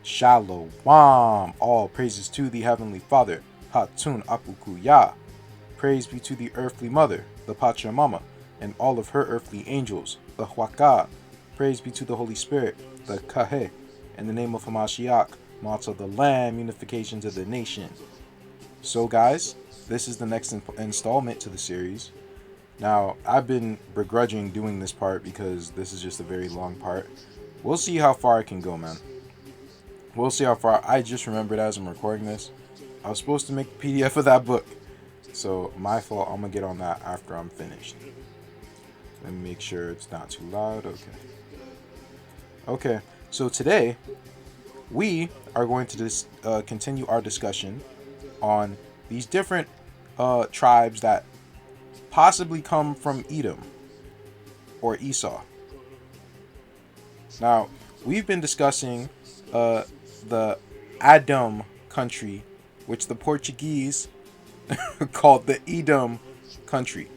Shalom. All praises to the Heavenly Father. Hatun Apukuya. Praise be to the earthly mother, the Pachamama, and all of her earthly angels, the Huaka. Praise be to the Holy Spirit, the Kahe. In the name of Hamashiach, Motsah the Lamb, unification to the nation. So guys, this is the next installment to the series. Now, I've been begrudging doing this part because this is just a very long part. We'll see how far I can go, man. We'll see how far. I just remembered as I'm recording this, I was supposed to make a PDF of that book. So, my fault. I'm going to get on that after I'm finished. Let me make sure it's not too loud. Okay, so today, we are going to continue our discussion on these different tribes that possibly come from Edom or Esau. Now, we've been discussing the Edom country, which the Portuguese called the Edom country.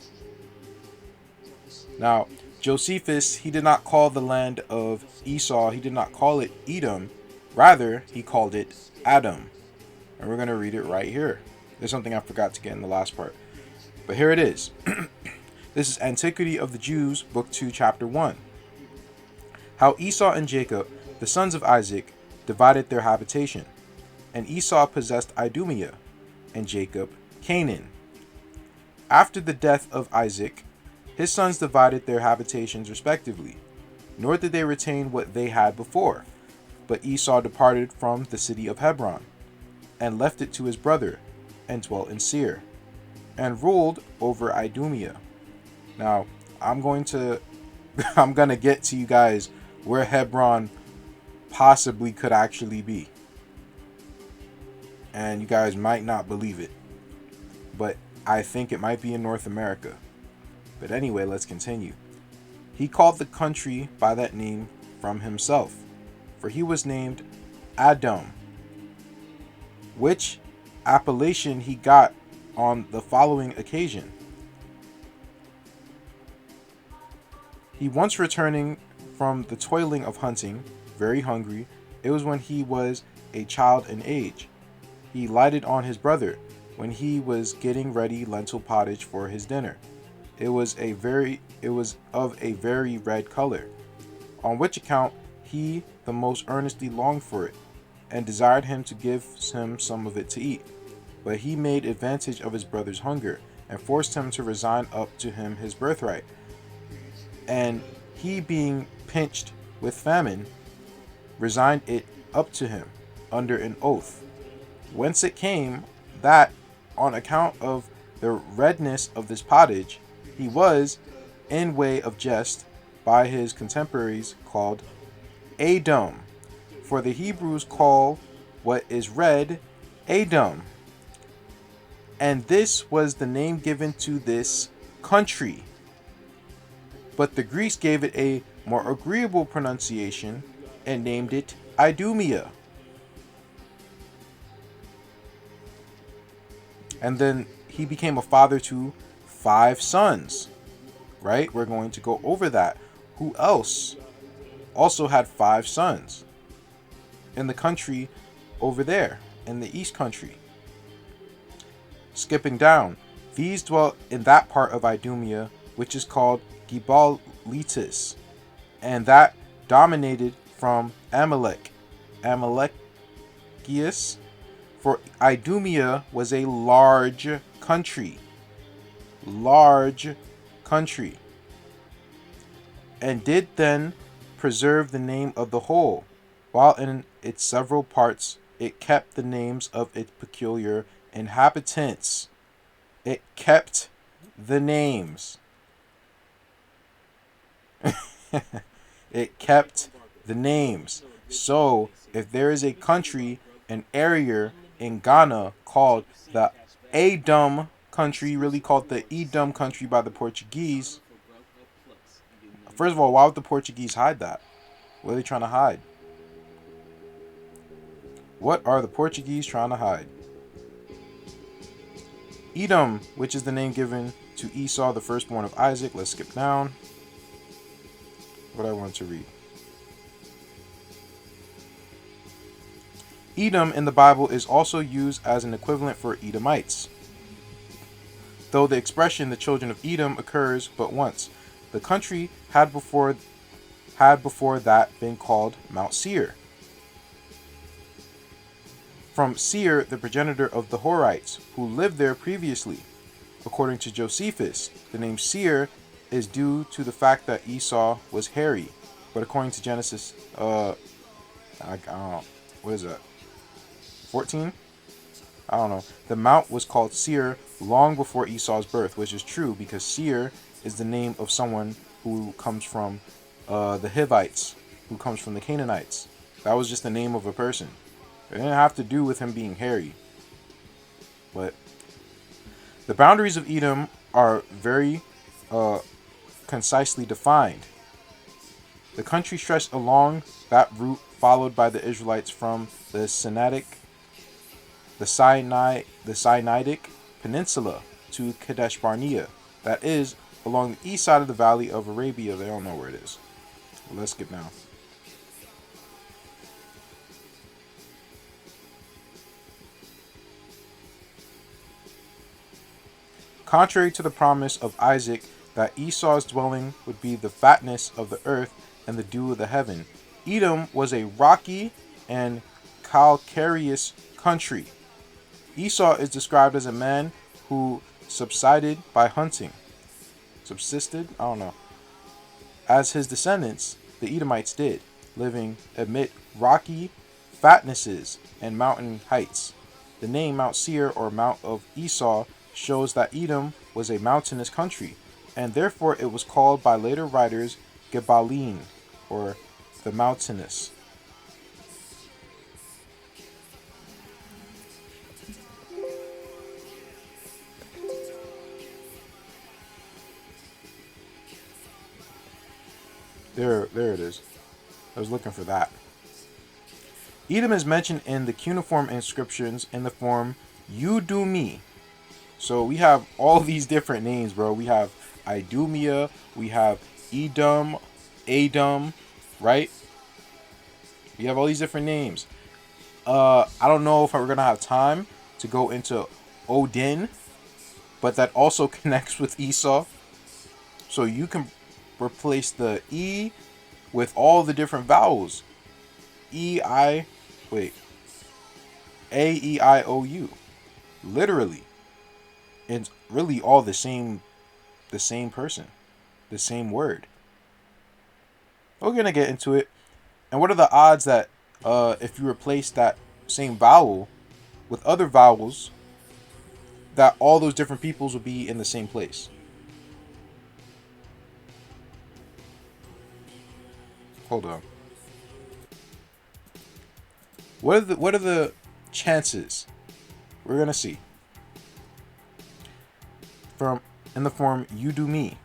Now, Josephus, he did not call the land of Esau, he did not call it Edom, rather, he called it Edom. And we're going to read it right here. There's something I forgot to get in the last part. But here it is. This is Antiquity of the Jews, Book 2, Chapter 1. How Esau and Jacob, the sons of Isaac, divided their habitation. And Esau possessed Idumea, and Jacob Canaan. After the death of Isaac, his sons divided their habitations respectively, nor did they retain what they had before. But Esau departed from the city of Hebron, and left it to his brother, and dwelt in Seir, and ruled over Idumea. Now, I'm gonna get to you guys where Hebron possibly could actually be. And you guys might not believe it, but I think it might be in North America. But anyway, let's continue. He called the country by that name from himself, for he was named Edom, which appellation he got on the following occasion. He once returning from the toiling of hunting, very hungry. It was when he was a child in age. He lighted on his brother when he was getting ready lentil pottage for his dinner. It was of a very red color, on which account he the most earnestly longed for it, and desired him to give him some of it to eat. But he made advantage of his brother's hunger, and forced him to resign up to him his birthright. And he, being pinched with famine, resigned it up to him under an oath, whence it came that, on account of the redness of this pottage, he was, in way of jest, by his contemporaries called Edom. For the Hebrews call what is red Edom. And this was the name given to this country. But the Greeks gave it a more agreeable pronunciation and named it Idumea. And then he became a father to 5 sons. Right? We're going to go over that. Who else also had 5 sons in the country over there, in the East Country? Skipping down, these dwelt in that part of Idumea which is called Gibalitis, and that dominated from Amalek. Amalekius, for Idumea was a large country, and did then preserve the name of the whole, while in its several parts it kept the names of its peculiar inhabitants. It kept the names. It kept the names. So, if there is a country, an area in Ghana called the Edom country, really called the Edom country by the Portuguese, first of all, why would the Portuguese hide that? What are they trying to hide? What are the Portuguese trying to hide? Edom, which is the name given to Esau, the firstborn of Isaac. Let's skip down. What I want to read. Edom in the Bible is also used as an equivalent for Edomites, though the expression the children of Edom occurs but once. The country had before that been called Mount Seir, from Seir, the progenitor of the Horites, who lived there previously. According to Josephus, the name Seir is due to the fact that Esau was hairy. But according to Genesis, I don't know, what is that? 14? I don't know. The mount was called Seir long before Esau's birth, which is true because Seir is the name of someone who comes from the Hivites, who comes from the Canaanites. That was just the name of a person. It didn't have to do with him being hairy. But the boundaries of Edom are very concisely defined. The country stretched along that route followed by the Israelites from the Sinaitic Peninsula to Kadesh Barnea. That is, along the east side of the Valley of Arabia. They don't know where it is. Well, let's skip now. Contrary to the promise of Isaac that Esau's dwelling would be the fatness of the earth and the dew of the heaven, Edom was a rocky and calcareous country. Esau is described as a man who subsisted by hunting. Subsisted? I don't know. As his descendants, the Edomites did, living amid rocky fatnesses and mountain heights. The name Mount Seir or Mount of Esau shows that Edom was a mountainous country, and therefore it was called by later writers Gebalim, or the mountainous. There it is. I was looking for that. Edom is mentioned in the cuneiform inscriptions in the form "You do me." So we have all these different names, bro. We have Idumea, we have Edom, right? We have all these different names. I don't know if we're gonna have time to go into Odin, but that also connects with Esau. So you can replace the E with all the different vowels. A, E, I, O, U. Literally. It's really all the same person. The same word. We're going to get into it. And what are the odds that if you replace that same vowel with other vowels, that all those different peoples will be in the same place? Hold on. What are the chances? We're gonna see. In the form "You do me,"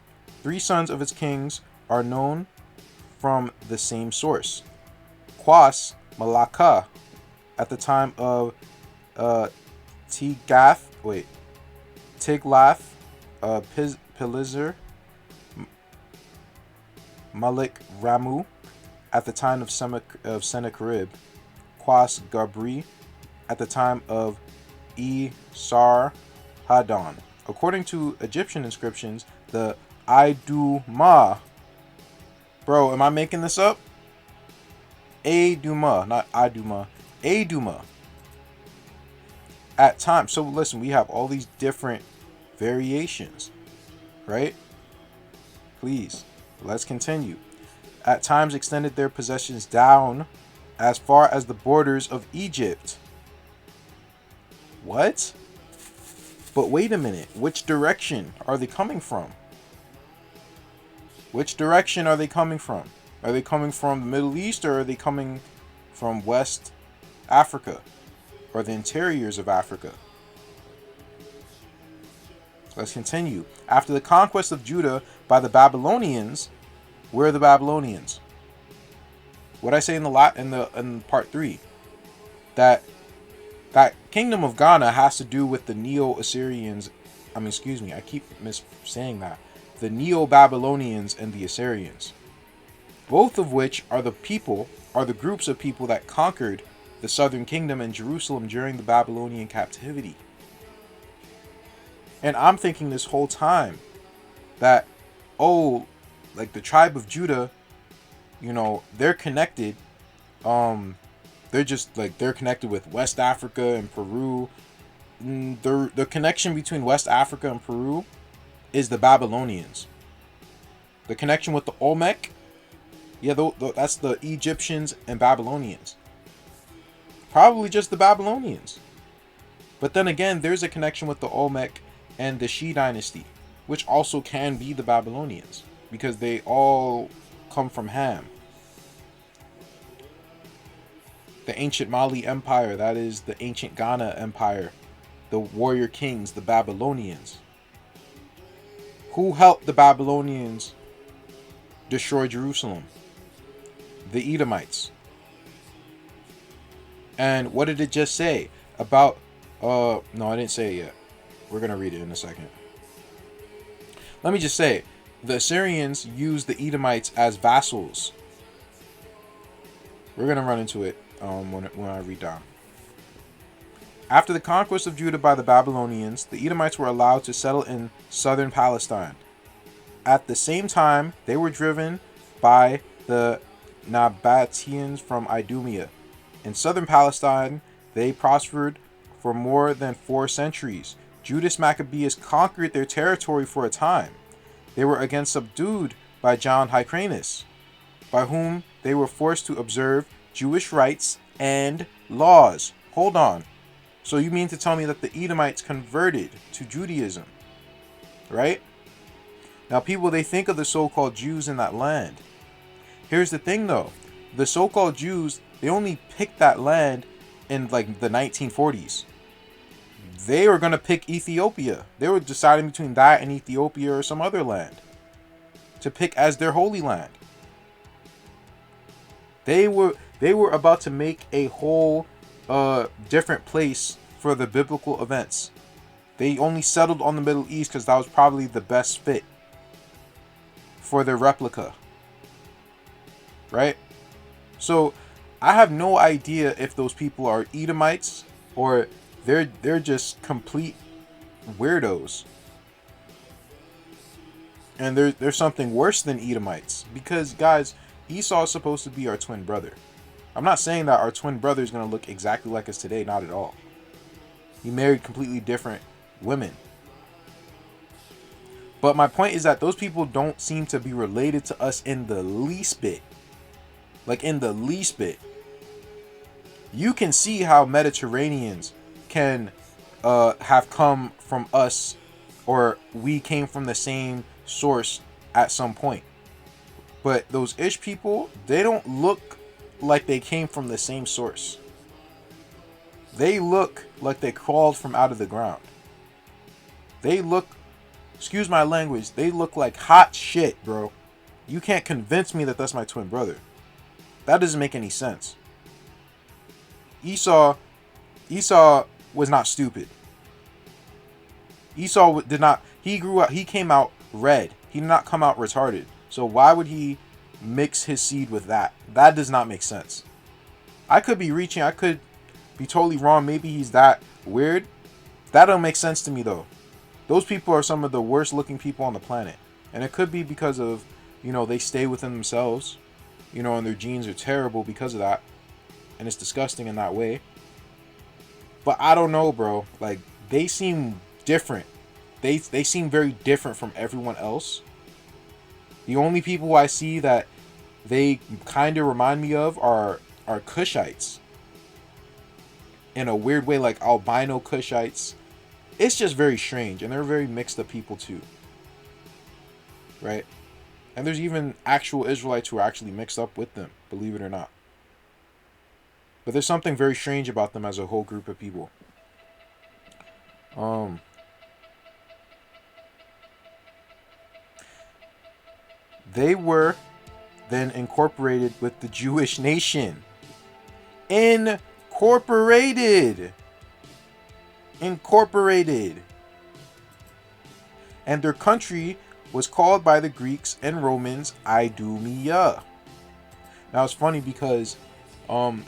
3 sons of its kings are known from the same source. Quas Malacca, at the time of Tiglath Pileser, Malik Ramu, at the time of Sennacherib, Quas Gabri, at the time of Esar Haddon. According to Egyptian inscriptions, the Iduma, bro, am I making this up? Aduma, not Iduma, Aduma. At times, so listen, we have all these different variations, right? Please, let's continue. At times extended their possessions down as far as the borders of Egypt. What? But wait a minute, which direction are they coming from? Which direction are they coming from? Are they coming from the Middle East, or are they coming from West Africa or the interiors of Africa? Let's continue. After the conquest of Judah by the Babylonians, where are the Babylonians? What I say in part 3, that kingdom of Ghana has to do with the Neo-Assyrians. I keep saying that. The Neo-Babylonians and the Assyrians. Both of which are the groups of people that conquered the southern kingdom and Jerusalem during the Babylonian captivity. And I'm thinking this whole time that, oh, like the tribe of Judah, they're connected. They're just like, they're connected with West Africa and Peru. The connection between West Africa and Peru is the Babylonians. The connection with the Olmec, yeah, that's the Egyptians and Babylonians. Probably just the Babylonians. But then again, there's a connection with the Olmec and the Shi dynasty, which also can be the Babylonians, because they all come from Ham. The ancient Mali Empire, that is the ancient Ghana Empire, the warrior kings, the Babylonians. Who helped the Babylonians destroy Jerusalem? The Edomites. And what did it just say about no, I didn't say it yet. We're going to read it in a second. Let me just say, the Assyrians used the Edomites as vassals. We're going to run into it when I read down. After the conquest of Judah by the Babylonians, the Edomites were allowed to settle in southern Palestine. At the same time, they were driven by the Nabateans from Idumea. In southern Palestine, they prospered for more than 4 centuries. Judas Maccabeus conquered their territory for a time. They were again subdued by John Hyrcanus, by whom they were forced to observe Jewish rites and laws. Hold on. So you mean to tell me that the Edomites converted to Judaism, right? Now, people, they think of the so-called Jews in that land. Here's the thing, though. The so-called Jews, they only picked that land in like the 1940s. They were going to pick Ethiopia. They were deciding between that and Ethiopia or some other land to pick as their holy land. They were about to make a whole different place for the biblical events. They only settled on the Middle East because that was probably the best fit for their replica, right? So I have no idea if those people are Edomites or they're just complete weirdos. And there's something worse than Edomites, because guys, Esau is supposed to be our twin brother. I'm not saying that our twin brother is going to look exactly like us today, not at all. He married completely different women. But my point is that those people don't seem to be related to us in the least bit. Like in the least bit. You can see how Mediterraneans can have come from us, or we came from the same source at some point. But those Ish people, they don't look like they came from the same source. They look like they crawled from out of the ground. They look, excuse my language, they look like hot shit, bro. You can't convince me that that's my twin brother. That doesn't make any sense. Esau was not stupid. Esau did not, he came out red. He did not come out retarded. So why would he mix his seed with that? That does not make sense. I could be reaching, I could be totally wrong. Maybe he's that weird. That don't make sense to me though. Those people are some of the worst looking people on the planet. And it could be because of, they stay within themselves, and their genes are terrible because of that. And it's disgusting in that way. But I don't know, bro. Like, they seem different. They seem very different from everyone else. The only people I see that they kind of remind me of are Cushites. In a weird way, like albino Cushites. It's just very strange. And they're very mixed up people too. Right? And there's even actual Israelites who are actually mixed up with them. Believe it or not. But there's something very strange about them as a whole group of people. They were then incorporated with the Jewish nation. Incorporated. And their country was called by the Greeks and Romans Idumea. Now it's funny because And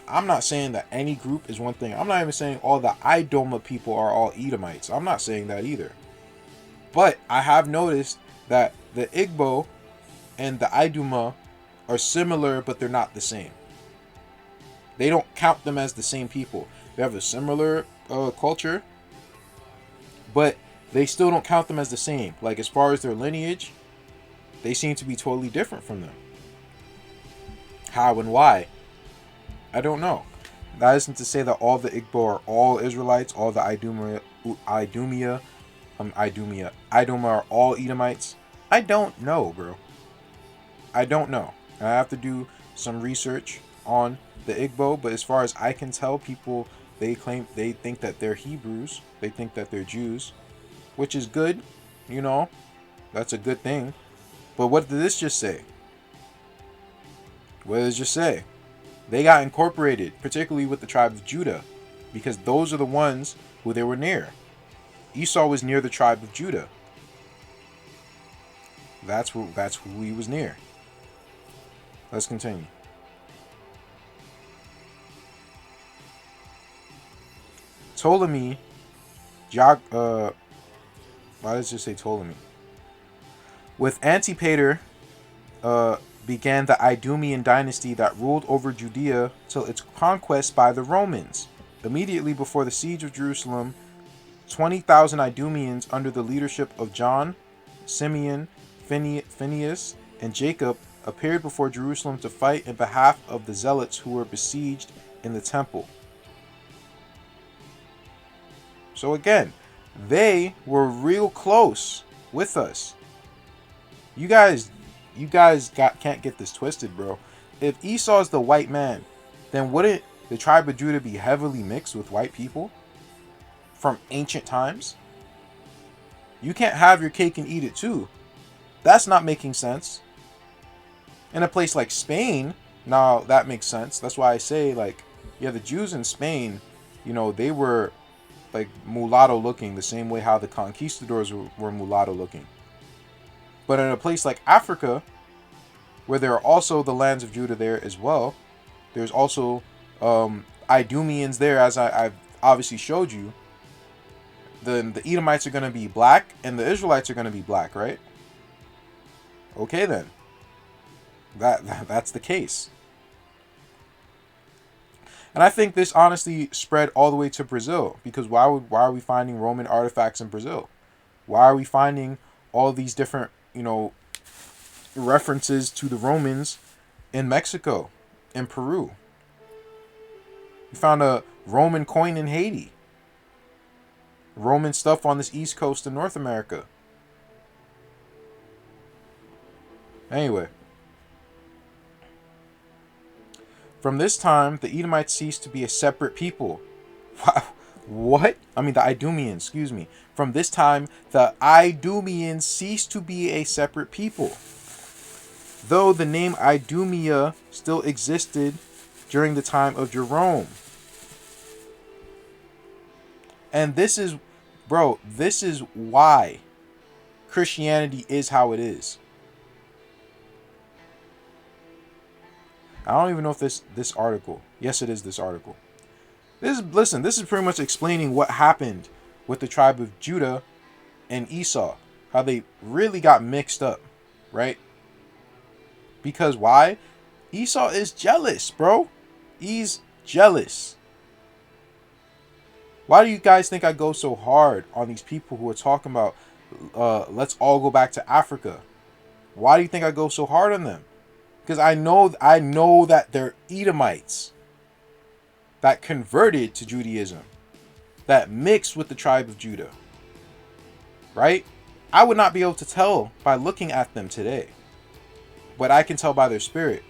I'm not saying that any group is one thing. I'm not even saying all the Idoma people are all Edomites. I'm not saying that either. But I have noticed that the Igbo and the Idoma are similar, but they're not the same. They don't count them as the same people. They have a similar culture, but they still don't count them as the same. Like, as far as their lineage, they seem to be totally different from them. How and why? I don't know. That isn't to say that all the Igbo are all Israelites, all the Idoma are all Edomites. I don't know, bro. I don't know. I have to do some research on the Igbo, but as far as I can tell, people, they think that they're Hebrews. They think that they're Jews, which is good, you know. That's a good thing. But what did this just say? What did it just say? They got incorporated, particularly with the tribe of Judah, because those are the ones who they were near. Esau was near the tribe of Judah. That's who he was near. Let's continue. Ptolemy, why does it say Ptolemy? With Antipater, began the Idumean dynasty that ruled over Judea till its conquest by the Romans. Immediately before the siege of Jerusalem, 20,000 Idumeans under the leadership of John, Simeon, Phineas, and Jacob appeared before Jerusalem to fight in behalf of the zealots who were besieged in the temple. So again, they were real close with us. You guys can't get this twisted, bro. If Esau is the white man, then wouldn't the tribe of Judah be heavily mixed with white people from ancient times? You can't have your cake and eat it too. That's not making sense. In a place like Spain, now that makes sense. That's why I say, like, yeah, the Jews in Spain, you know, they were like mulatto looking, the same way how the conquistadors were mulatto looking. But in a place like Africa, where there are also the lands of Judah there as well, there's also Idumeans there, as I've obviously showed you. The Edomites are going to be black, and the Israelites are going to be black, right? Okay, then. That's the case. And I think this honestly spread all the way to Brazil, because why are we finding Roman artifacts in Brazil? Why are we finding all these different, you know, references to the Romans in Mexico, in Peru? We found a Roman coin in Haiti. Roman stuff on this east coast of North America. Anyway. From this time, the Edomites ceased to be a separate people. What? I mean, the Idumeans, excuse me. From this time, the Idumeans ceased to be a separate people. Though the name Idumea still existed during the time of Jerome. And this is, bro, this is why Christianity is how it is. I don't even know if this article. Yes, it is this article. This is pretty much explaining what happened with the tribe of Judah and Esau. How they really got mixed up, right? Because why? Esau is jealous, bro. He's jealous. Why do you guys think I go so hard on these people who are talking about let's all go back to Africa? Why do you think I go so hard on them? Because I know that they're Edomites that converted to Judaism, that mixed with the tribe of Judah, right? I would not be able to tell by looking at them today, but I can tell by their spirit.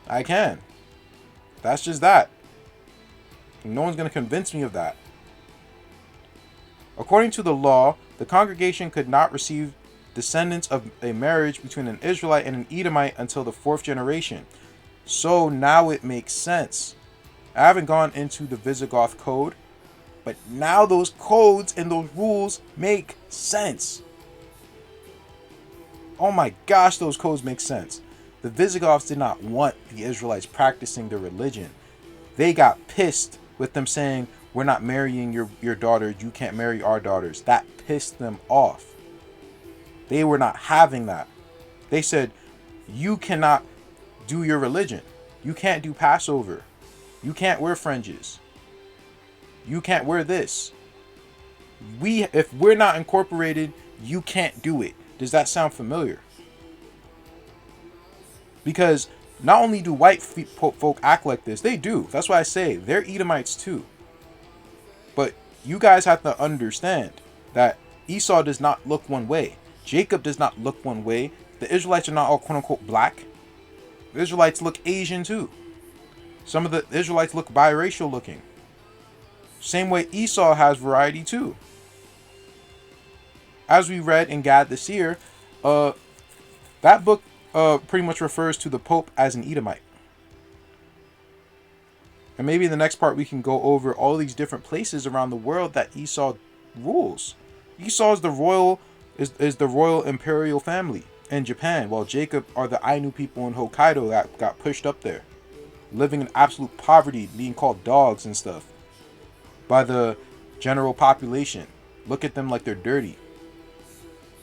I can. That's just that. No one's going to convince me of that. According to the law, the congregation could not receive descendants of a marriage between an Israelite and an Edomite until the 4th generation. So now it makes sense. I haven't gone into the Visigoth code, but now those codes and those rules make sense. Oh my gosh, those codes make sense. The Visigoths did not want the Israelites practicing their religion. They got pissed with them saying, we're not marrying your daughters, you can't marry our daughters. That pissed them off. They were not having that. They said, you cannot do your religion. You can't do Passover. You can't wear fringes. You can't wear this. If we're not incorporated, you can't do it. Does that sound familiar? Because not only do white folk act like this, they do. That's why I say they're Edomites too. But you guys have to understand that Esau does not look one way. Jacob does not look one way. The Israelites are not all quote unquote black. The Israelites look Asian too. Some of the Israelites look biracial looking. Same way Esau has variety too. As we read in Gad the Seer, that book pretty much refers to the Pope as an Edomite. And maybe in the next part we can go over all these different places around the world that Esau rules. Esau is the royal imperial family in Japan, while Jacob are the Ainu people in Hokkaido that got pushed up there, living in absolute poverty, being called dogs and stuff by the general population. Look at them like they're dirty,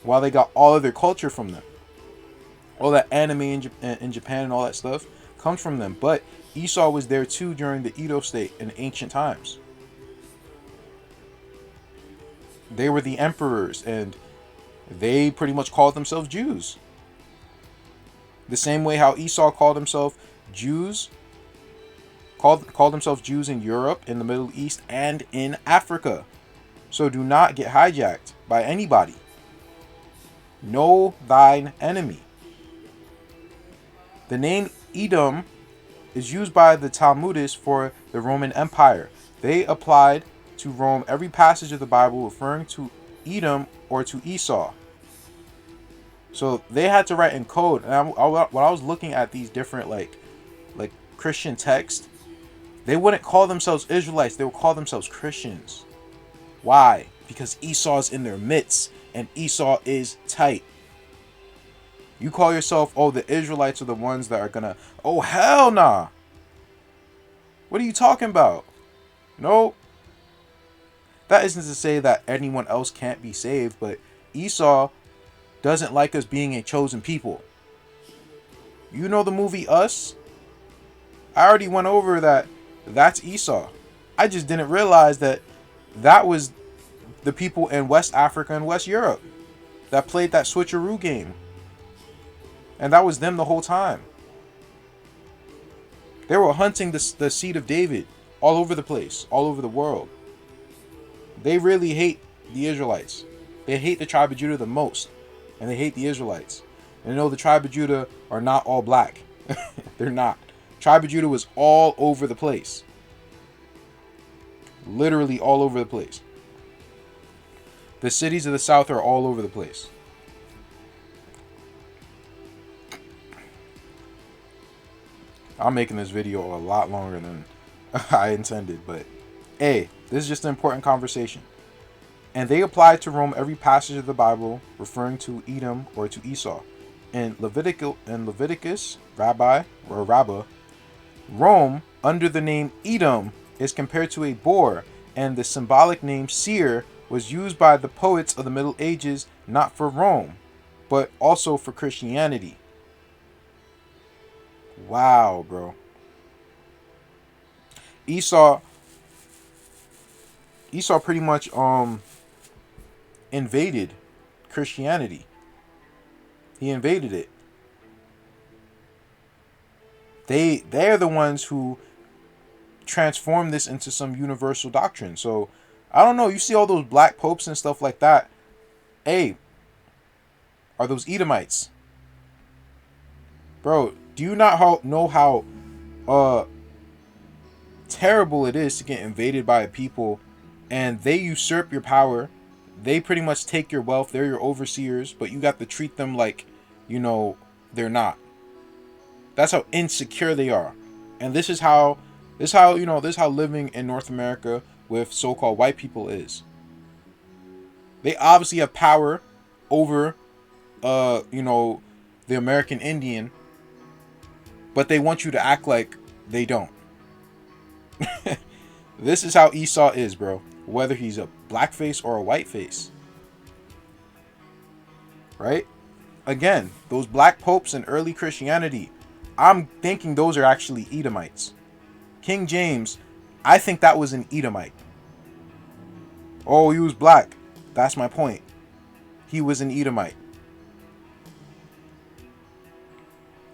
while they got all of their culture from them. All that anime in Japan and all that stuff comes from them. But Esau was there too during the Edo state in ancient times. They were the emperors, and they pretty much called themselves Jews. The same way how Esau called himself Jews, called themselves Jews in Europe, in the Middle East, and in Africa. So do not get hijacked by anybody. Know thine enemy. The name Edom is used by the Talmudists for the Roman Empire. They applied to Rome every passage of the Bible referring to Edom or to Esau. So they had to write in code. And when I was looking at these different like Christian texts, they wouldn't call themselves Israelites. They would call themselves Christians. Why? Because Esau's in their midst, and Esau is tight. You call yourself, oh, the Israelites are the ones that are gonna, oh, hell nah. What are you talking about? No. That isn't to say that anyone else can't be saved, but Esau doesn't like us being a chosen people. You know the movie Us? I already went over that. That's Esau. I just didn't realize that was the people in West Africa and West Europe that played that switcheroo game. And that was them the whole time. They were hunting the seed of David all over the place, all over the world. They really hate the Israelites. They hate the tribe of Judah the most. And they hate the Israelites. And they know the tribe of Judah are not all black. They're not. Tribe of Judah was all over the place. Literally all over the place. The cities of the south are all over the place. I'm making this video a lot longer than I intended, but hey, this is just an important conversation. And they applied to Rome every passage of the Bible referring to Edom or to Esau. In Leviticus, Rabbah, Rome, under the name Edom, is compared to a boar, and the symbolic name Seir was used by the poets of the Middle Ages not for Rome, but also for Christianity. Wow, bro. Esau pretty much invaded Christianity. He invaded it. They're the ones who transformed this into some universal doctrine. So I don't know, you see all those black popes and stuff like that. Hey, are those Edomites? Bro, do you not know how terrible it is to get invaded by a people and they usurp your power? They pretty much take your wealth. They're your overseers, but you got to treat them like, they're not. That's how insecure they are. And this is how living in North America with so-called white people is. They obviously have power over the American Indian, but they want you to act like they don't. This is how Esau is, bro. Whether he's a black face or a white face. Right? Again, those black popes in early Christianity, I'm thinking those are actually Edomites. King James, I think that was an Edomite. Oh, he was black. That's my point. He was an Edomite.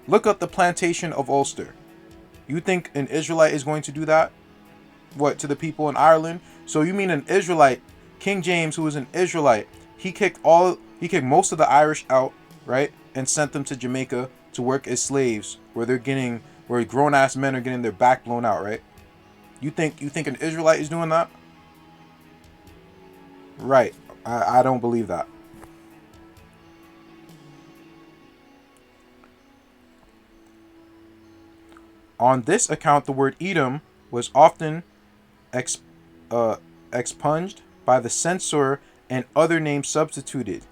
Look up the plantation of Ulster. You think an Israelite is going to do that? What, to the people in Ireland? So you mean an Israelite, King James, who was an Israelite, he kicked most of the Irish out, right? And sent them to Jamaica to work as slaves, where grown ass men are getting their back blown out, right? You think an Israelite is doing that? Right. I don't believe that. On this account, the word Edom was often expunged by the censor and other names substituted.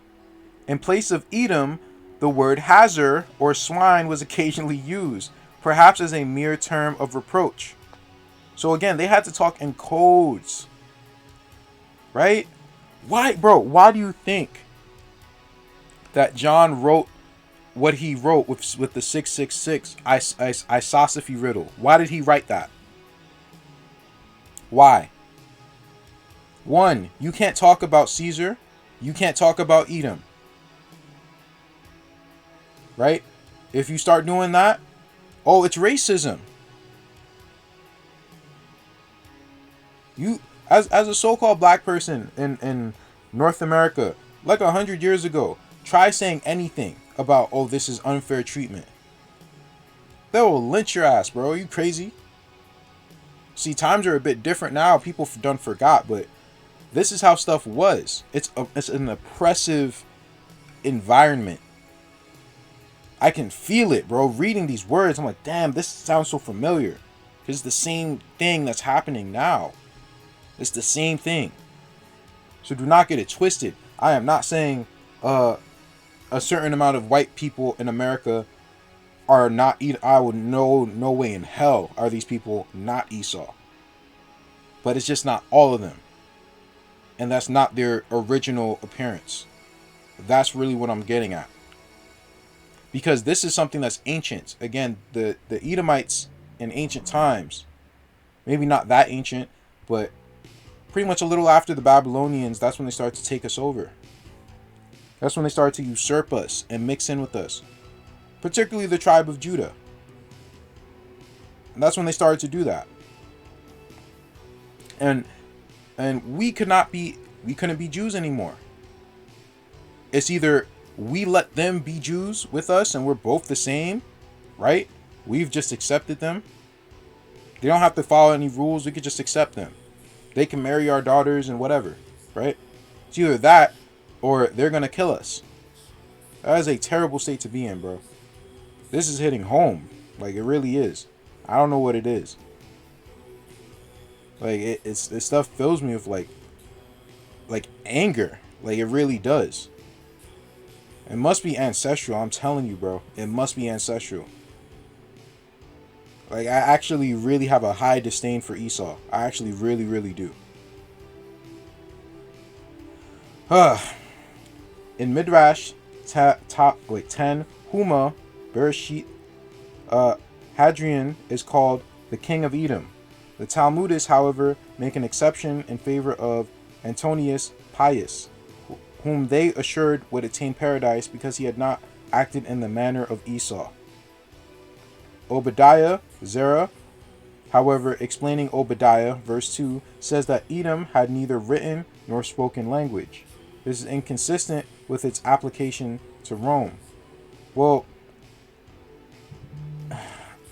In place of Edom, the word Hazar or swine was occasionally used, perhaps as a mere term of reproach. So again, they had to talk in codes. Right? Why do you think that John wrote what he wrote with the 666 isosophy riddle? Why did he write that? Why? One, you can't talk about Caesar. You can't talk about Edom. Right? If you start doing that, oh, it's racism. You, as a so-called black person in North America, like 100 years ago, try saying anything about, oh, this is unfair treatment. They will lynch your ass, bro. Are you crazy? See, times are a bit different now. People done forgot, but this is how stuff was. It's an oppressive environment. I can feel it, bro. Reading these words, I'm like, damn, this sounds so familiar. Because it's the same thing that's happening now. It's the same thing. So do not get it twisted. I am not saying a certain amount of white people in America are not I would no way in hell are these people not Esau. But it's just not all of them. And that's not their original appearance. That's really what I'm getting at. Because this is something that's ancient. Again, the Edomites in ancient times, maybe not that ancient, but pretty much a little after the Babylonians, that's when they started to take us over. That's when they started to usurp us and mix in with us. Particularly the tribe of Judah. And that's when they started to do that. And we couldn't be Jews anymore. It's either we let them be Jews with us and we're both the same, right? We've just accepted them. They don't have to follow any rules. We could just accept them. They can marry our daughters and whatever, right? It's either that or they're going to kill us. That is a terrible state to be in, bro. This is hitting home. Like, it really is. I don't know what it is. Like, it's stuff fills me with, like anger. Like, it really does. It must be ancestral. I'm telling you, bro. It must be ancestral. Like, I actually really have a high disdain for Esau. I actually really, really do. In Midrash 10, Huma, Bereshit, Hadrian is called the king of Edom. The Talmudists, however, make an exception in favor of Antonius Pius, whom they assured would attain paradise because he had not acted in the manner of Esau. Obadiah, Zerah, however, explaining Obadiah, verse 2, says that Edom had neither written nor spoken language. This is inconsistent with its application to Rome. Well,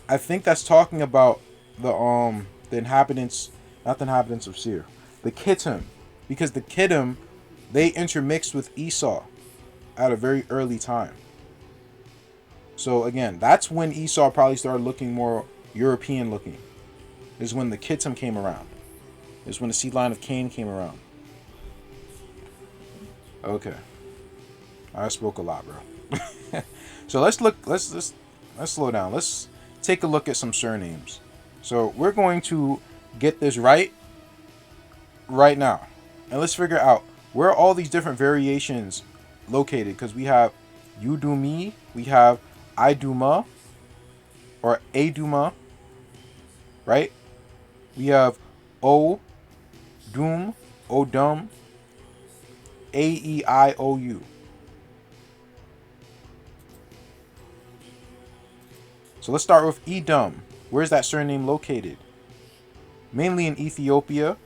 I think that's talking about the inhabitants, not the inhabitants of Seir, the Kittim, because the Kittim, they intermixed with Esau at a very early time. So again, that's when Esau probably started looking more European looking. Is when the Kittim came around. Is when the seed line of Cain came around. Okay. I spoke a lot, bro. So let's slow down. Let's take a look at some surnames. So we're going to get this right now. And let's figure out where all these different variations located, because we have you do me, we have I do ma, or a do ma, right? We have o doom, o dum, a e I o u. So let's start with Edom. Where's that surname located? Mainly in Ethiopia,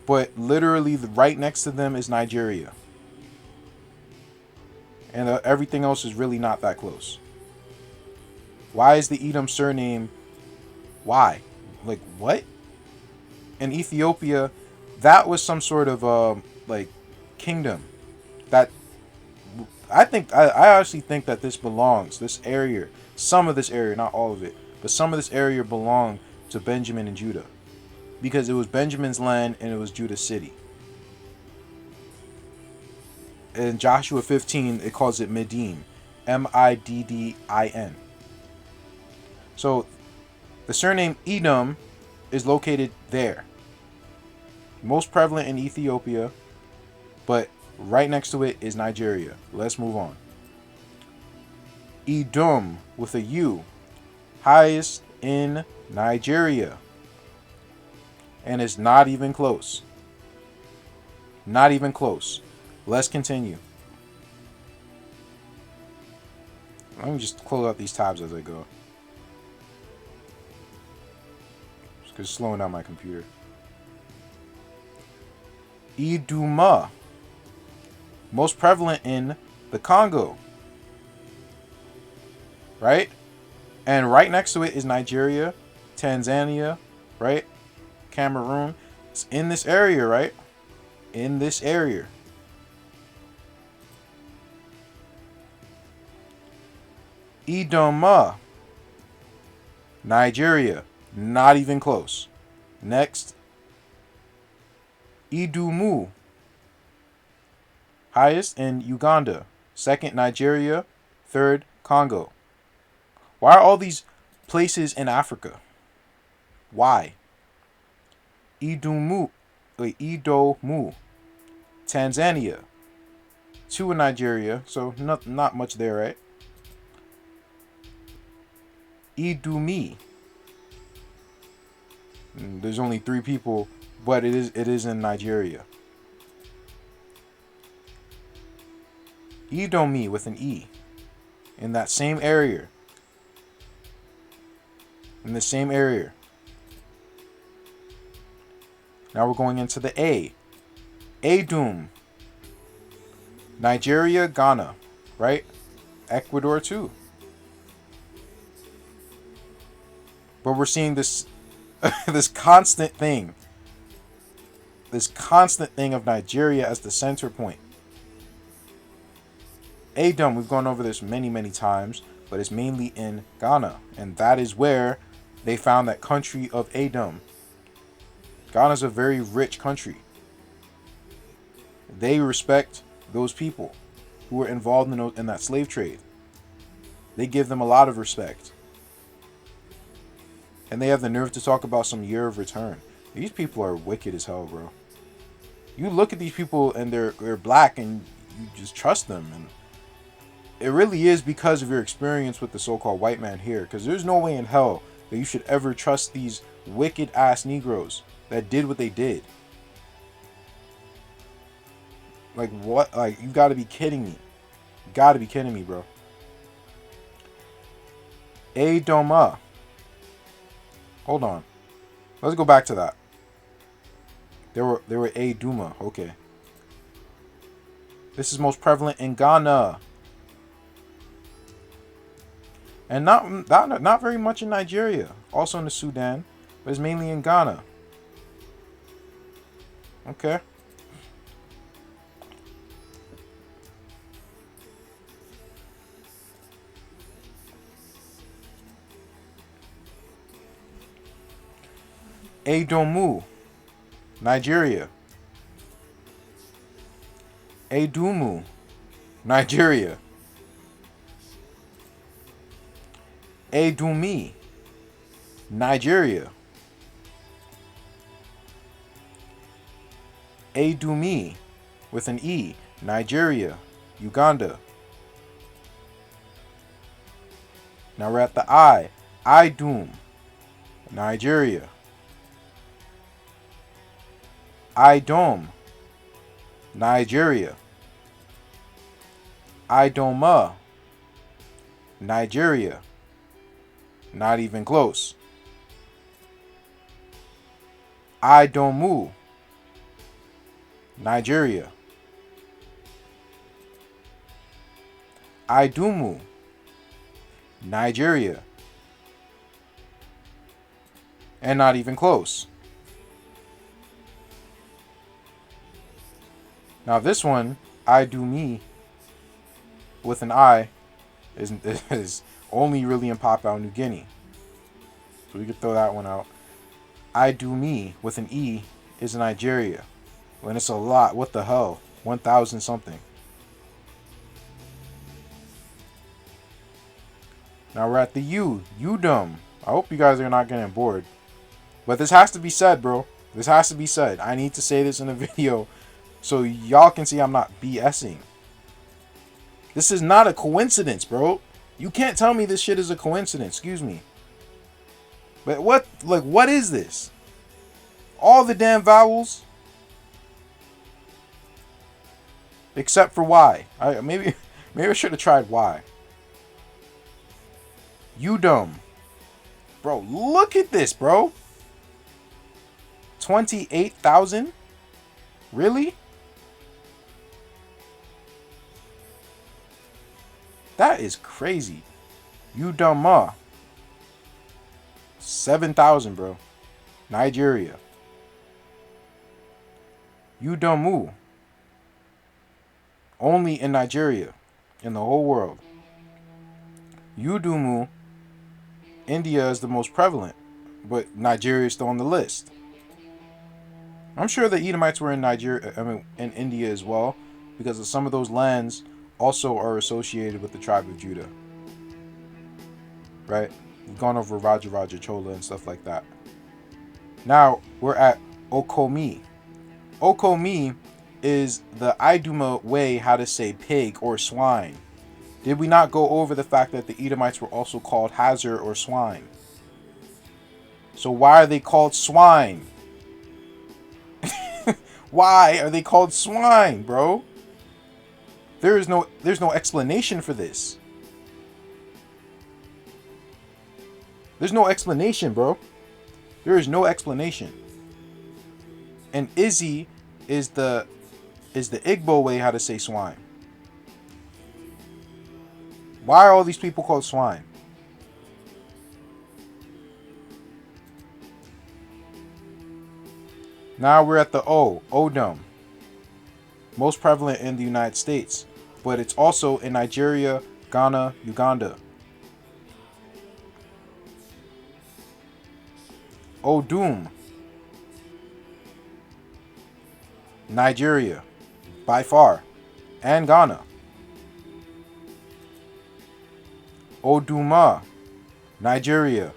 but literally right next to them is Nigeria. And everything else is really not that close. Why is the Edom surname? Why? Like, what? In Ethiopia, that was some sort of like kingdom that I actually think that this area, some of this area, not all of it, but some of this area belonged to Benjamin and Judah, because it was Benjamin's land and it was Judah's city. In Joshua 15, it calls it Middin, Middin. So the surname Edom is located there. Most prevalent in Ethiopia, but right next to it is Nigeria. Let's move on. Edom with a U, highest in Nigeria. And it's not even close. Not even close. Let's continue. Let me just close out these tabs as I go. Just because it's slowing down my computer. Iduma. Most prevalent in the Congo. Right? And right next to it is Nigeria, Tanzania, right? Cameroon. It's in this area, right? In this area. Idoma. Nigeria. Not even close. Next. Idumu. Highest in Uganda. Second, Nigeria. Third, Congo. Why are all these places in Africa? Why? Idomu. Tanzania. Two in Nigeria, so not much there, right? Idumi. There's only 3 people, but it is in Nigeria. Edomi with an E. In that same area. In the same area. Now we're going into the A. Edom. Nigeria, Ghana, right? Ecuador too. But we're seeing this this constant thing. This constant thing of Nigeria as the center point. Edom, we've gone over this many times, but it's mainly in Ghana. And that is where they found that country of Edom. Ghana's a very rich country. They respect those people who were involved in that slave trade. They give them a lot of respect. And they have the nerve to talk about some year of return. These people are wicked as hell, bro. You look at these people and they're black and you just trust them. And it really is because of your experience with the so-called white man here. Because there's no way in hell that you should ever trust these wicked ass Negroes that did what they did. Like, what? Like, you gotta be kidding me. You gotta be kidding me, bro. Edoma. Hold on. Let's go back to that. There were Eduma. Okay. This is most prevalent in Ghana. And not very much in Nigeria. Also in the Sudan. But it's mainly in Ghana. Okay. Edomu, Nigeria. Edomu, Nigeria. Edumi, Nigeria. Edumi with an E, Nigeria, Uganda. Now we're at the I, Idum, Nigeria. Idom, Nigeria. Idoma, Nigeria. Not even close. Idomu, Nigeria. Idumu, Nigeria. And not even close. Now this one, Idumi, with an I, is only really in Papua New Guinea. So we could throw that one out. Idumi, with an E, is in Nigeria. When it's a lot, what the hell? 1,000 something. Now we're at the U, Udom. I hope you guys are not getting bored. But this has to be said, bro. This has to be said. I need to say this in a video so y'all can see I'm not BSing. This is not a coincidence, bro. You can't tell me this shit is a coincidence. Excuse me. But what is this? All the damn vowels? Except for Y. Maybe I should have tried Y. Udom. Bro, look at this, bro. 28,000? Really? That is crazy. Udoma. 7,000, bro. Nigeria. Udomu. Only in Nigeria. In the whole world. Udumu. India is the most prevalent. But Nigeria is still on the list. I'm sure the Edomites were in in India as well. Because some of those lands also are associated with the tribe of Judah. Right? We've gone over Raja Chola and stuff like that. Now, we're at Okomi. Okomi is the Iduma way how to say pig or swine. Did we not go over the fact that the Edomites were also called Hazar or swine? So why are they called swine? Why are they called swine, bro? There's no explanation for this. There's no explanation, bro. There is no explanation. And Izzy is the Igbo way how to say swine. Why are all these people called swine? Now we're at the O, Odom. Most prevalent in the United States, but it's also in Nigeria, Ghana, Uganda. Odum. Nigeria, by far, and Ghana. Oduma, Nigeria.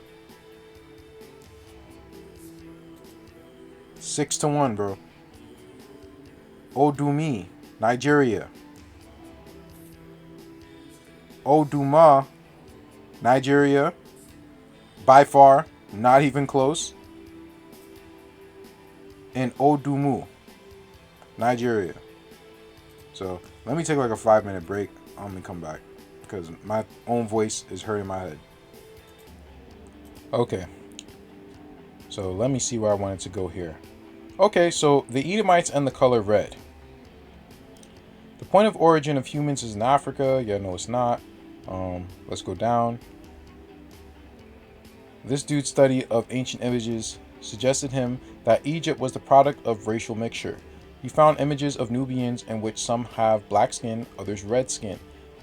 6-1, bro. Odumi, Nigeria. Oduma, Nigeria. By far, not even close. And Odumu, Nigeria. So let me take like a 5-minute break. I'm gonna come back because my own voice is hurting my head. Okay. So let me see where I wanted to go here. Okay, so the Edomites and the color red. The point of origin of humans is in Africa. Yeah, no, it's not. Let's go down. This dude's study of ancient images suggested him that Egypt was the product of racial mixture. He found images of Nubians in which some have black skin, others red skin,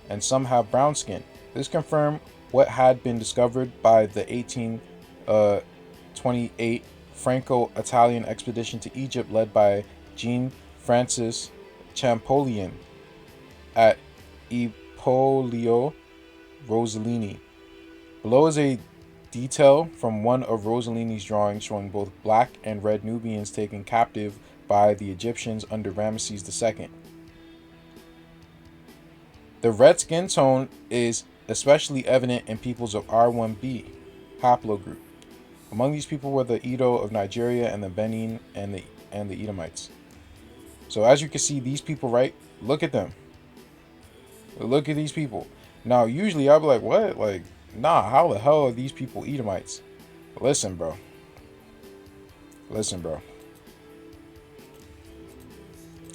and some have brown skin. This confirmed what had been discovered by the 1828 Franco-Italian expedition to Egypt led by Jean Francis Champollion at Ippolio Rossellini. Below is a detail from one of Rossellini's drawings showing both black and red Nubians taken captive by the Egyptians under Ramesses II. The red skin tone is especially evident in peoples of R1b haplogroup. Among these people were the Edo of Nigeria and the Benin and the Edomites. So as you can see, these people, right? Look at them. Look at these people. Now, usually I'll be like, what? Like, nah, how the hell are these people Edomites? Listen, bro. Listen, bro.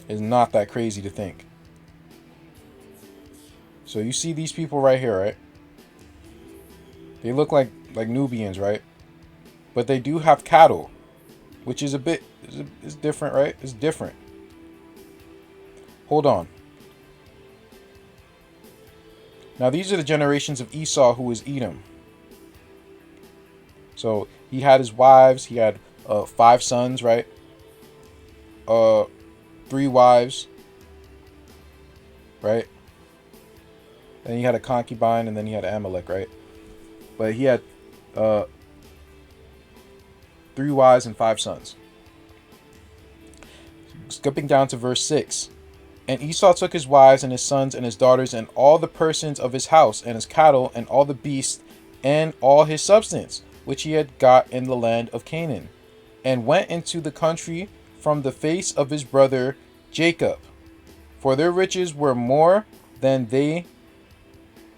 It's not that crazy to think. So you see these people right here, right? They look like Nubians, right? But they do have cattle, which is a bit, it's different, right? It's different. Hold on. Now these are the generations of Esau, who is Edom. So he had his wives. He had 5 sons, right? 3 wives, right? Then he had a concubine, and then he had Amalek, right? But he had 3 wives and 5 sons. Skipping down to verse 6. And Esau took his wives and his sons and his daughters and all the persons of his house and his cattle and all the beasts and all his substance, which he had got in the land of Canaan, and went into the country from the face of his brother Jacob. For their riches were more than they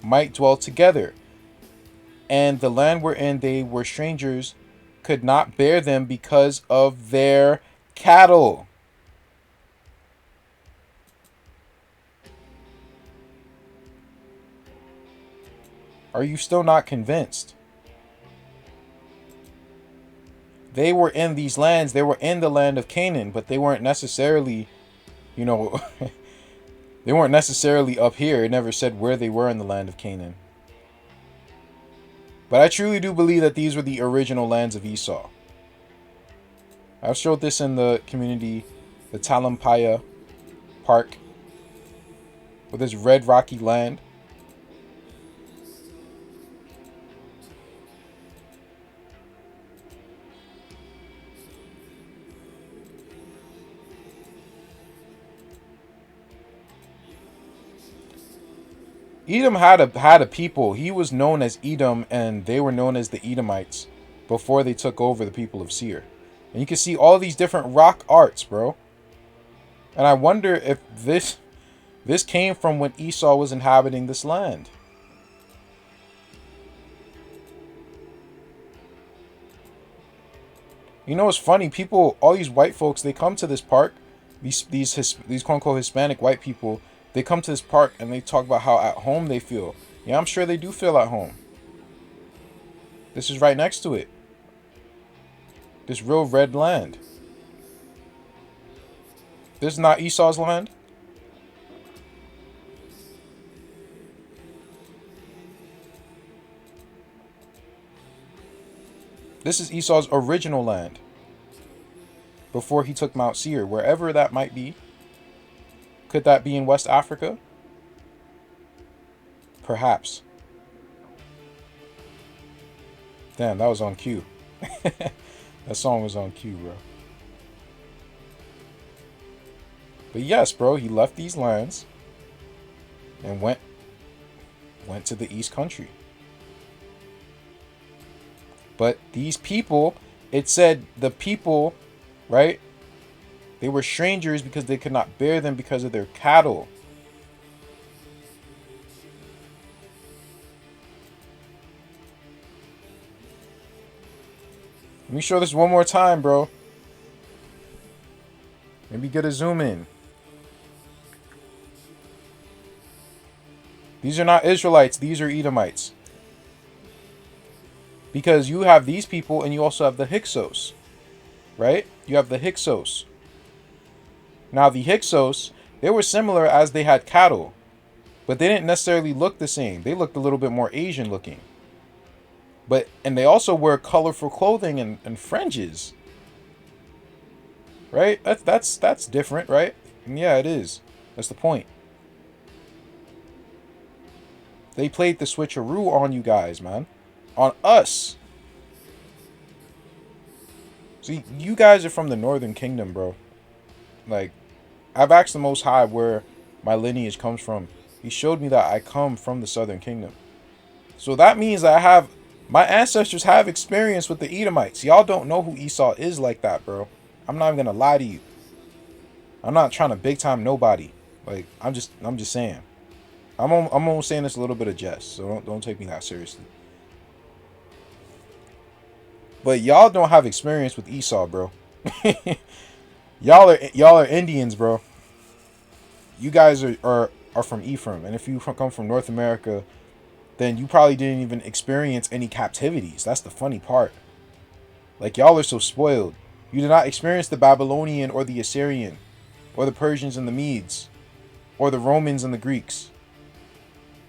might dwell together, and the land wherein they were strangers could not bear them because of their cattle. Are you still not convinced? They were in these lands. They were in the land of Canaan, but they weren't necessarily, you know, they weren't necessarily up here. It never said where they were in the land of Canaan. But I truly do believe that these were the original lands of Esau. I've showed this in the community, the Talampaya Park, with this red rocky land. Edom had a people. He was known as Edom, and they were known as the Edomites before they took over the people of Seir. And you can see all these different rock arts, bro. And I wonder if this came from when Esau was inhabiting this land. You know what's funny? People, all these white folks, they come to this park. These quote unquote Hispanic white people. They come to this park and they talk about how at home they feel. Yeah, I'm sure they do feel at home. This is right next to it. This real red land. This is not Esau's land. This is Esau's original land. Before he took Mount Seir, wherever that might be. Could that be in West Africa? Perhaps. Damn, that was on cue. That song was on cue, bro. But yes, bro, he left these lands and went to the East Country. But these people, it said the people, right? They were strangers because they could not bear them because of their cattle. Let me show this one more time, bro. Maybe get a zoom in. These are not Israelites. These are Edomites. Because you have these people and you also have the Hyksos. Right? You have the Hyksos. Now, the Hyksos, they were similar as they had cattle. But they didn't necessarily look the same. They looked a little bit more Asian looking. And they also wear colorful clothing and fringes. Right? That's different, right? And yeah, it is. That's the point. They played the switcheroo on you guys, man. On us. See, you guys are from the Northern Kingdom, bro. Like, I've asked the Most High where my lineage comes from. He showed me that I come from the Southern Kingdom. So that means that my ancestors have experience with the Edomites. Y'all don't know who Esau is like that, bro. I'm not even gonna lie to you. I'm not trying to big time nobody. Like, I'm just saying. I'm almost saying this a little bit of jest, so don't take me that seriously. But y'all don't have experience with Esau, bro. y'all are Indians, bro. You guys are from Ephraim, and if you come from North America, then you probably didn't even experience any captivities. That's the funny part. Like, y'all are so spoiled. You did not experience the Babylonian or the Assyrian, or the Persians and the Medes, or the Romans and the Greeks.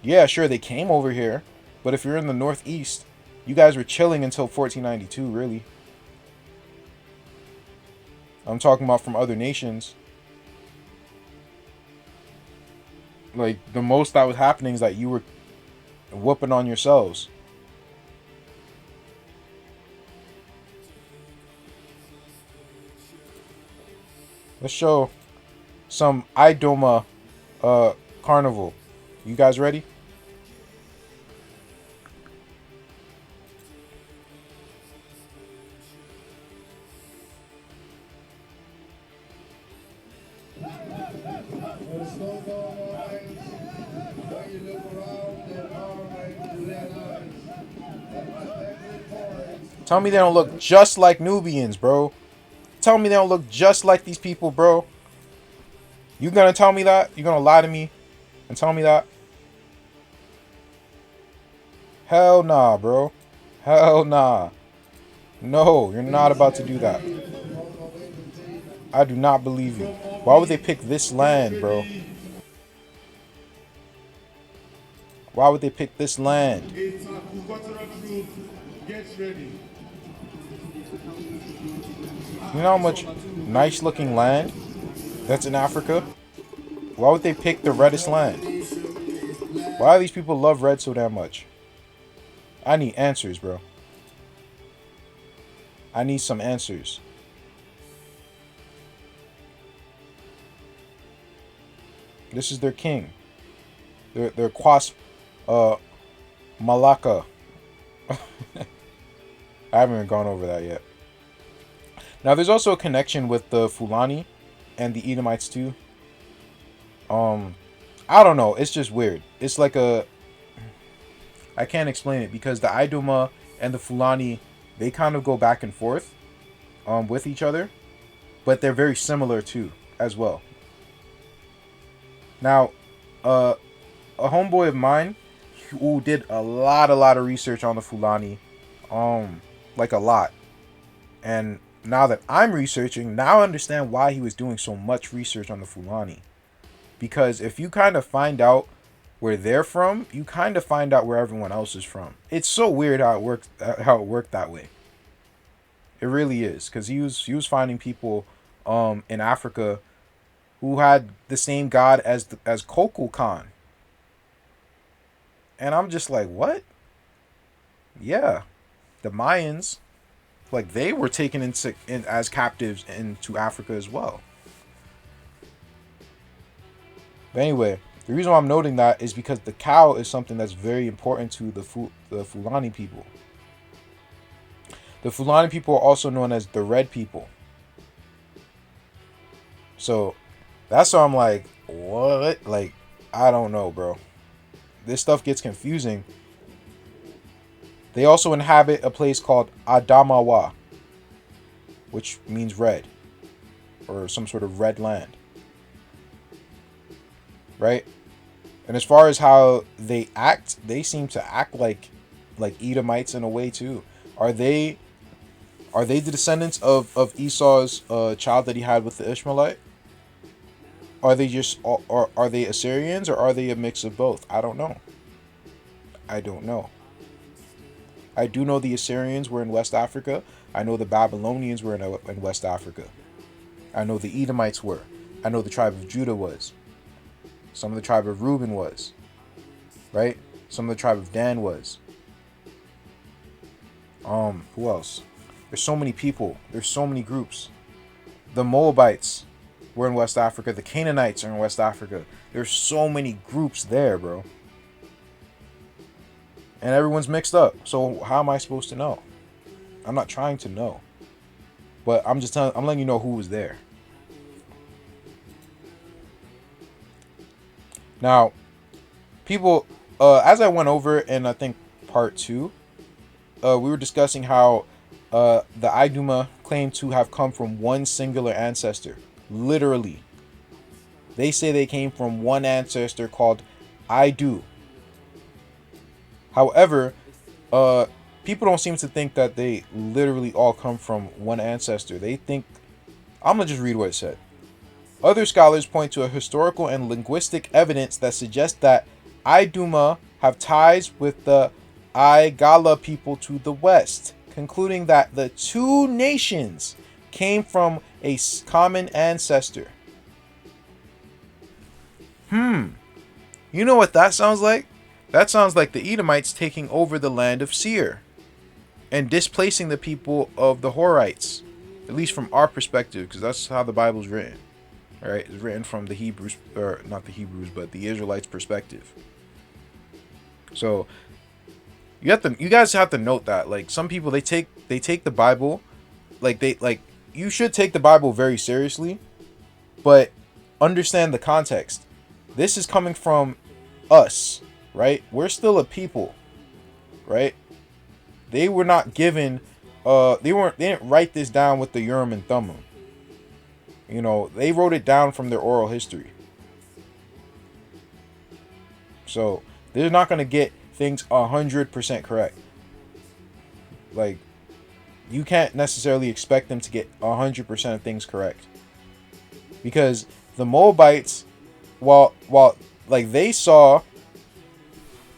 Yeah, sure, they came over here, but if you're in the Northeast, you guys were chilling until 1492, really. I'm talking about from other nations. Like, the most that was happening is that you were whooping on yourselves. Let's show some Idoma carnival. You guys ready? Tell me they don't look just like Nubians, bro. Tell me they don't look just like these people, bro. You gonna tell me that? You gonna lie to me and tell me that? Hell nah, bro. Hell nah. No, you're not about to do that. I do not believe you. Why would they pick this land, bro? Why would they pick this land? You know how much nice looking land that's in Africa? Why would they pick the reddest land? Why do these people love red so damn much? I need answers, bro. I need some answers. This is their king. Their Quas Malacca. I haven't even gone over that yet. Now, there's also a connection with the Fulani and the Edomites too. I don't know. It's just weird. It's like I can't explain it because the Idoma and the Fulani, they kind of go back and forth with each other, but they're very similar too as well. Now, a homeboy of mine who did a lot of research on the Fulani, like a lot, and now that I'm researching, now I understand why he was doing so much research on the Fulani. Because if you kind of find out where they're from, you kind of find out where everyone else is from. It's so weird how it worked that way. It really is, because he was finding people in Africa who had the same god as Kokul Khan. And I'm just like, what? Yeah, the Mayans, like, they were taken as captives into Africa as well. But anyway, the reason why I'm noting that is because the cow is something that's very important to the Fulani people. The Fulani people are also known as the Red people. So that's why I'm like, what? Like, I don't know, bro. This stuff gets confusing. They also inhabit a place called Adamawa, which means red, or some sort of red land. Right? And as far as how they act, they seem to act like Edomites in a way too. Are they the descendants of Esau's child that he had with the Ishmaelite? Are they just or are they Assyrians, or are they a mix of both? I don't know. I don't know. I do know the Assyrians were in West Africa. I know the Babylonians were in West Africa. I know the Edomites were. I know the tribe of Judah was. Some of the tribe of Reuben was. Right? Some of the tribe of Dan was. Who else? There's so many people. There's so many groups. The Moabites were in West Africa. The Canaanites are in West Africa. There's so many groups there, bro. And everyone's mixed up. So how am I supposed to know? I'm not trying to know. But I'm letting you know who was there. Now, people, as I went over in, I think, part 2, we were discussing how the Iduma claim to have come from one singular ancestor. Literally. They say they came from one ancestor called Idu. However, people don't seem to think that they literally all come from one ancestor. They think... I'm going to just read what it said. Other scholars point to a historical and linguistic evidence that suggests that Iduma have ties with the Aigala people to the west, concluding that the two nations came from a common ancestor. You know what that sounds like? That sounds like the Edomites taking over the land of Seir and displacing the people of the Horites, at least from our perspective, because that's how the Bible's written. All right, it's written from the Hebrews, or not the Hebrews, but the Israelites' perspective. So you guys have to note that, like, some people they take the Bible, you should take the Bible very seriously, but understand the context. This is coming from us, right? We're still a people, right? They were not given, they didn't write this down with the Urim and Thummim. You know, they wrote it down from their oral history. So they're not going to get things 100% correct. Like, you can't necessarily expect them to get 100% of things correct. Because the Moabites, while like they saw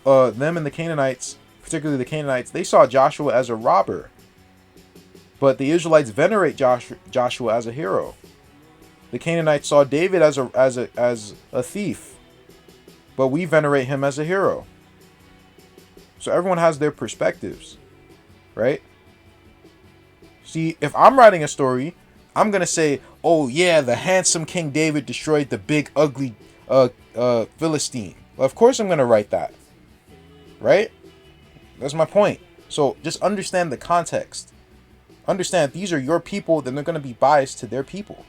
them and the Canaanites, particularly the Canaanites, they saw Joshua as a robber. But the Israelites venerate Joshua as a hero. The Canaanites saw David as a thief, but we venerate him as a hero. So everyone has their perspectives, right? See, if I'm writing a story, I'm gonna say, "Oh yeah, the handsome King David destroyed the big ugly Philistine." Well, of course I'm gonna write that, right? That's my point. So just understand the context. Understand these are your people, then they're gonna be biased to their people.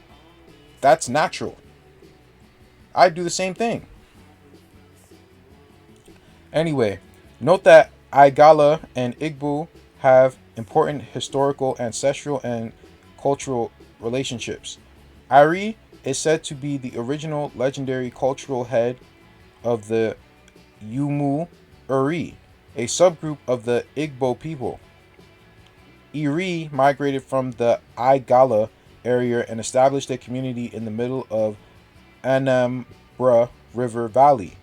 That's natural. I do the same thing. Anyway, note that Aigala and Igbo have important historical, ancestral, and cultural relationships. Ari is said to be the original legendary cultural head of the Yumu Uri, a subgroup of the Igbo people. Iri migrated from the Aigala area and established a community in the middle of Anambra River Valley,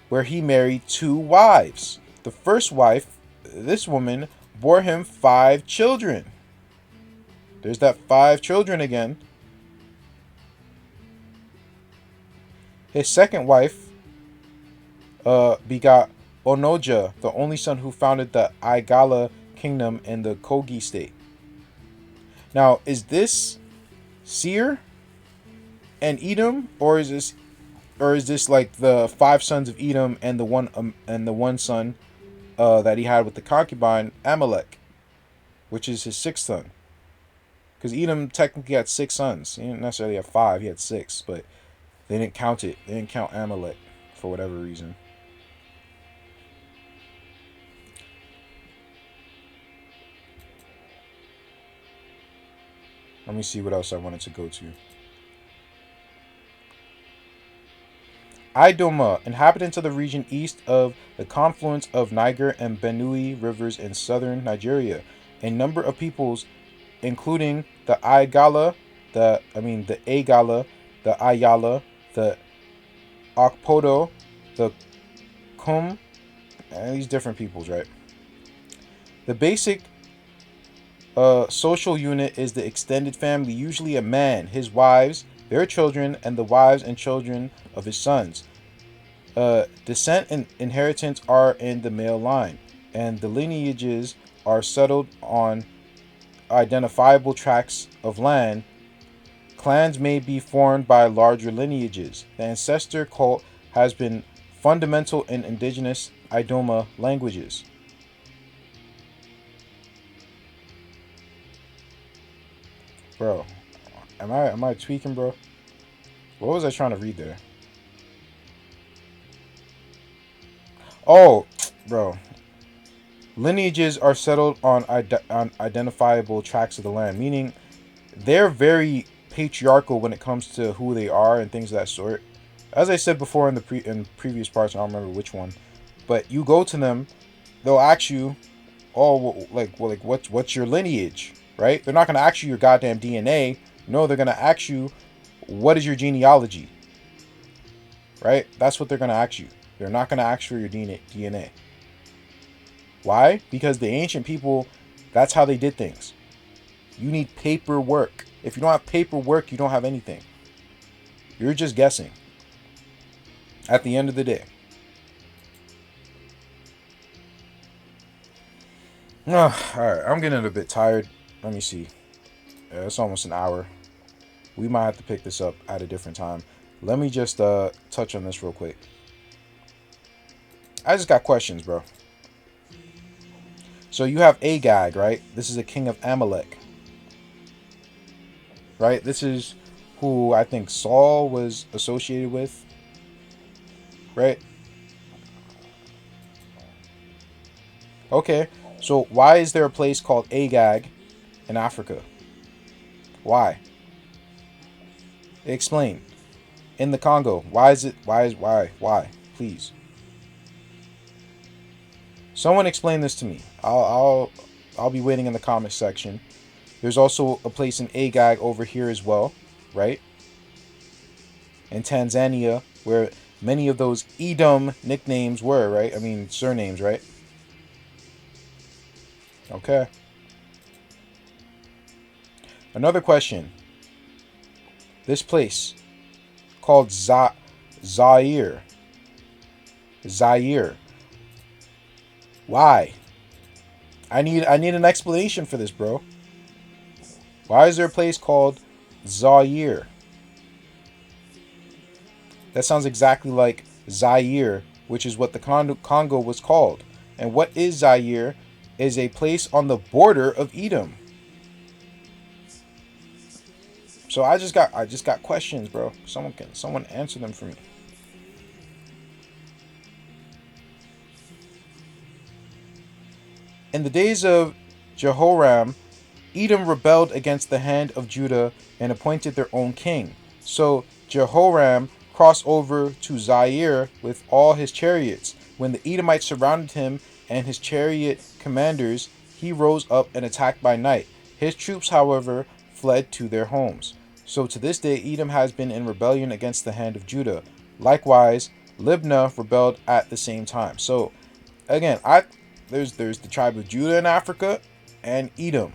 where he married 2 wives. The first wife, this woman, bore him 5 children. There's that 5 children again. His second wife begot Onoja, the only son who founded the Aigala kingdom in the Kogi state. Now, is this Seir and Edom, or is this like the 5 sons of Edom and the one son that he had with the concubine Amalek, which is his 6th son? Because Edom technically had 6 sons. He didn't necessarily have 5; he had 6, but they didn't count it. They didn't count Amalek for whatever reason. Let me see what else I wanted to go to. Idoma, inhabitants of the region east of the confluence of Niger and Benue rivers in southern Nigeria. A number of peoples, including the Aigala, the Aigala, the Ayala, the Okpodo, the Kum, and these different peoples, right? The basic social unit is the extended family, usually a man, his wives, their children, and the wives and children of his sons. Descent and inheritance are in the male line, and the lineages are settled on identifiable tracts of land, clans may be formed by larger lineages. The ancestor cult has been fundamental in indigenous Idoma languages. Bro, am I tweaking, bro? What was I trying to read there? Oh, bro. Lineages are settled on identifiable tracts of the land, meaning they're very patriarchal when it comes to who they are and things of that sort. As I said before in the in previous parts, I don't remember which one, but you go to them, they'll ask you, "Oh, like what's your lineage?" Right? They're not gonna ask you your goddamn DNA. No, they're gonna ask you, "What is your genealogy?" Right? That's what they're gonna ask you. They're not gonna ask for your DNA. Why? Because the ancient people, that's how they did things. You need paperwork. If you don't have paperwork, you don't have anything. You're just guessing. At the end of the day. Alright, I'm getting a bit tired. Let me see. It's almost an hour. We might have to pick this up at a different time. Let me just touch on this real quick. I just got questions, bro. So you have Agag, right? This is a king of Amalek. Right? This is who I think Saul was associated with. Right? Okay. So why is there a place called Agag in Africa? Why? Explain. In the Congo. Why? Please. Someone explain this to me. I'll be waiting in the comment section. There's also a place in Agag over here as well, right? In Tanzania, where many of those Edom nicknames were, right? I mean, surnames, right? Okay. Another question. This place called Zaire. Zaire. Why? I need an explanation for this, bro. Why is there a place called Zaire? That sounds exactly like Zaire, which is what the Congo was called. And what is Zaire? Is a place on the border of Edom. So I just got questions, bro. Someone answer them for me. In the days of Jehoram, Edom rebelled against the hand of Judah and appointed their own king. So Jehoram crossed over to Zaire with all his chariots. When the Edomites surrounded him and his chariot commanders, he rose up and attacked by night. His troops, however, fled to their homes. So to this day, Edom has been in rebellion against the hand of Judah. Likewise, Libnah rebelled at the same time. So again, there's the tribe of Judah in Africa and Edom.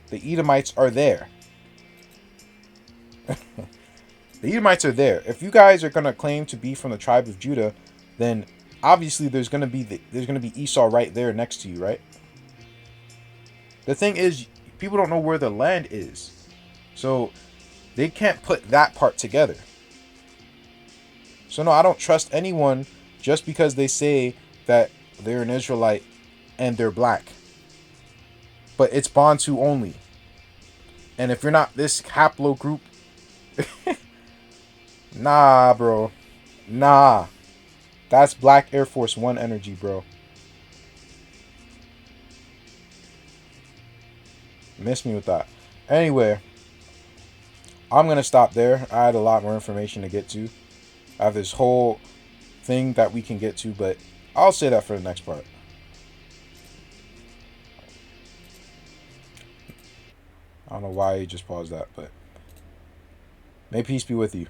The Edomites are there. The Edomites are there. If you guys are gonna claim to be from the tribe of Judah, then obviously there's gonna be Esau right there next to you, right? The thing is, people don't know where the land is, so they can't put that part together. So no, I don't trust anyone just because they say that they're an Israelite and they're black. But it's Bantu only. And if you're not this haplogroup, nah, bro. Nah. That's Black Air Force One energy, bro. Miss me with that. Anyway, I'm going to stop there. I had a lot more information to get to. I have this whole thing that we can get to, but I'll say that for the next part. I don't know why you just paused that, but may peace be with you.